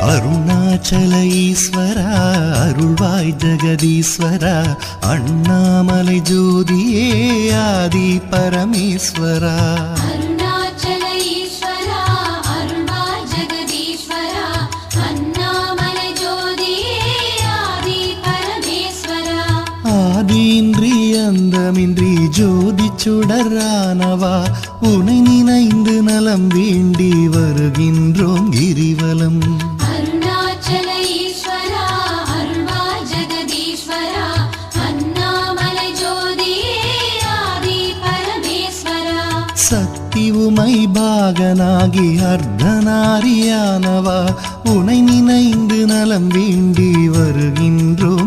அருணாச்சல ஈஸ்வரா அருள்வாய் ஜெகதீஸ்வரா அண்ணாமலை ஜோதியே ஆதி பரமேஸ்வரா. அருணாச்சல ஈஸ்வரா அருள்வாய் ஜெகதீஸ்வரா அண்ணாமலை ஜோதியே ஆதி பரமேஸ்வரா. ஆதியின்றி அந்தமின்றி ஜோதி சுடரானவா உனை நினைந்து நலம் வேண்டி வருகின்றோம் கிரிவலம். அருணாச்சல ஈஸ்வரா அருள்வாய் ஜெகதீஸ்வரா அண்ணாமலை ஜோதியே ஆதி பரமேஸ்வரா. சக்தி உமை பாகனாகி அர்த்தநாரியானவா உனை நினைந்து நலம் வேண்டி வருகின்றோம்